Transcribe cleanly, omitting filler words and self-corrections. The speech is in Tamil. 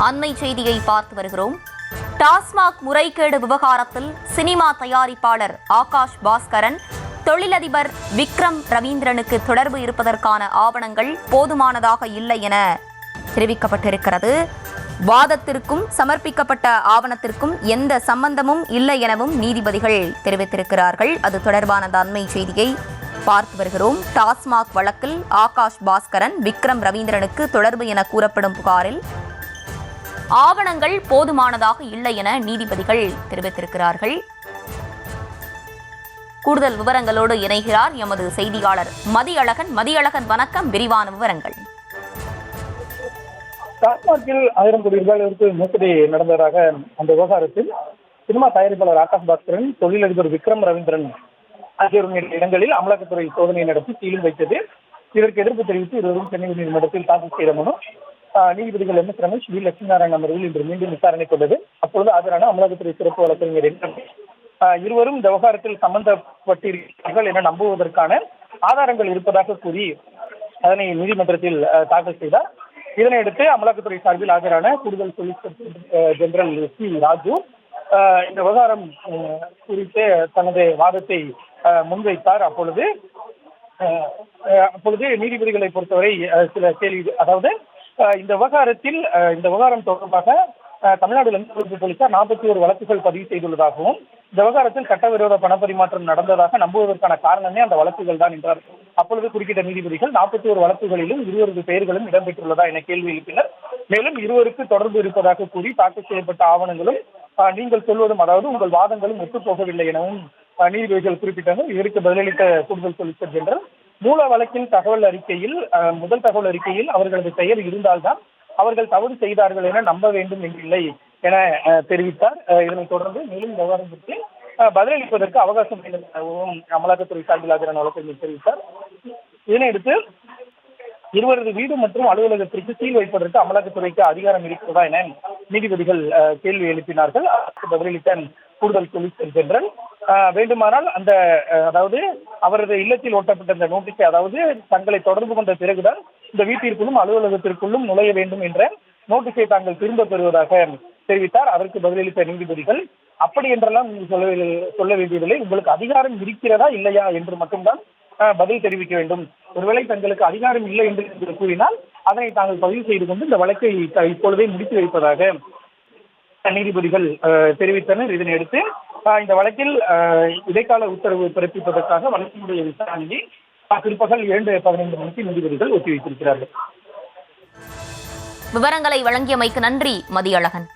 அண்மை செய்தியை பார்த்து வருகிறோம். டாஸ்மாக் முறைகேடு விவகாரத்தில் சினிமா தயாரிப்பாளர் ஆகாஷ் பாஸ்கரன் தொழிலதிபர் விக்ரம் ரவீந்திரனுக்கு தொடர்பு இருப்பதற்கான ஆவணங்கள் போதுமானதாக இல்லை என தெரிவிக்கப்பட்டிருக்கிறது. வாதத்திற்கும் சமர்ப்பிக்கப்பட்ட ஆவணத்திற்கும் எந்த சம்பந்தமும் இல்லை எனவும் நீதிபதிகள் தெரிவித்திருக்கிறார்கள். அது தொடர்பான அண்மை செய்தியை பார்த்து வருகிறோம். டாஸ்மாக் வழக்கில் ஆகாஷ் பாஸ்கரன் விக்ரம் ரவீந்திரனுக்கு தொடர்பு என கூறப்படும் புகாரில் ஆவணங்கள் போதுமானதாக இல்லை என நீதிபதிகள் தெரிவித்திருக்கிறார்கள். கூடுதல் விவரங்களோடு இணைகிறார் எமது செய்தியாளர் மதியழகன். மதியழகன், வணக்கம். விரிவான விவரங்கள். டாஸ்மாகில் 1000 கோடி ரூபாய்க்கு மோசடி நடந்ததாக அந்த விவகாரத்தில் சினிமா தயாரிப்பாளர் ஆகாஷ் பாஸ்கரன், தொழிலதிபர் விக்ரம் ரவீந்திரன் ஆகியோரின் இடங்களில் அமலாக்கத்துறை சோதனை நடத்தி சீலும் வைத்தது. இதற்கு எதிர்ப்பு தெரிவித்து இருவரும் சென்னை உயர்நீதிமன்றத்தில் தாக்கல் செய்த மனு நீதிபதிகள் MS ரமேஷ், வி லட்சுமி நாராயணன் அமர்வில் இன்று மீண்டும் விசாரணை கொண்டது. அப்பொழுது ஆஜரான அமலாக்கத்துறை சிறப்பு வழக்கறிஞர் இருவரும் இந்த விவகாரத்தில் சம்பந்தப்பட்டிருக்கிறார்கள் என நம்புவதற்கான ஆதாரங்கள் இருப்பதாக கூறி அதனை நீதிமன்றத்தில் தாக்கல் செய்தார். இதனையடுத்து அமலாக்கத்துறை சார்பில் ஆஜரான கூடுதல் சொலிசிட்டர் ஜெனரல் சி ராஜு இந்த விவகாரம் குறித்து தனது வாதத்தை முன்வைத்தார். அப்பொழுது நீதிபதிகளை பொறுத்தவரை சில கேள்வி, அதாவது இந்த விவகாரம் தொடர்பாக தமிழ்நாடு லஞ்ச போலீசார் 41 வழக்குகள் பதிவு செய்துள்ளதாகவும் இந்த விவகாரத்தில் சட்டவிரோத பணப்பரிமாற்றம் நடந்ததாக நம்புவதற்கான காரணமே அந்த வழக்குகள் தான் என்றார். அப்பொழுது குறுக்கிட்ட நீதிபதிகள் 41 வழக்குகளிலும் 20 பெயர்களும் இடம்பெற்றுள்ளதா என கேள்வி எழுப்பினர். மேலும் இருவருக்கு தொடர்பு இருப்பதாக கூறி தாக்கல் செய்யப்பட்ட ஆவணங்களும் நீங்கள் சொல்வதும், அதாவது உங்கள் வாதங்களும் ஒத்துப்போகவில்லை எனவும் நீதிபதிகள் குறிப்பிட்டனர். இதற்கு பதிலளித்த கூடுதல் சொலிசிட்டர் ஜெனரல், மூல வழக்கின் முதல் தகவல் அறிக்கையில் அவர்களது பெயர் இருந்தால்தான் அவர்கள் தவறு செய்தார்கள் என நம்ப வேண்டும் என்றில்லை என தெரிவித்தார். இதனைத் தொடர்ந்து மேலும் விவகாரம் குறித்து பதிலளிப்பதற்கு அவகாசம் வேண்டும் எனவும் அமலாக்கத்துறை சார்பில் ஆஜரான வழக்கறிஞர் தெரிவித்தார். இதனையடுத்து இருவரது வீடு மற்றும் அலுவலகத்திற்கு சீல் வைப்பதற்கு அமலாக்கத்துறைக்கு அதிகாரம் இருக்கிறதா என நீதிபதிகள் கேள்வி எழுப்பினார்கள். பதிலளித்த கூடுதல் சொலிசிட்டர் ஜெனரல், வேண்டுமானால் அதாவது அவரது இல்லத்தில் ஓட்டப்பட்ட இந்த நோட்டீஸை, அதாவது தங்களை தொடர்பு கொண்ட பிறகுதான் இந்த வீட்டிற்குள்ளும் அலுவலகத்திற்குள்ளும் நுழைய வேண்டும் என்ற நோட்டீஸை தாங்கள் திரும்ப பெறுவதாக தெரிவித்தார். அதற்கு பதிலளித்த நீதிபதிகள், அப்படி என்றெல்லாம் சொல்ல வேண்டியதில்லை, உங்களுக்கு அதிகாரம் இருக்கிறதா இல்லையா என்று மட்டும்தான் பதில் தெரிவிக்க வேண்டும். ஒருவேளை தங்களுக்கு அதிகாரம் இல்லை என்று கூறினால் அதனை தாங்கள் பதிவு செய்து கொண்டு இந்த வழக்கை இப்பொழுதே முடித்து வைப்பதாக நீதிபதிகள் தெரிவித்தனர். இதனையடுத்து இந்த வழக்கில் இடைக்கால உத்தரவு பிறப்பிப்பதற்காக வழக்கினுடைய விசாரணையை பிற்பகல் 7:15 மணிக்கு நீதிபதிகள் ஒத்திவைத்திருக்கிறார்கள். விவரங்களை வழங்கியமைக்கு நன்றி மதியழகன்.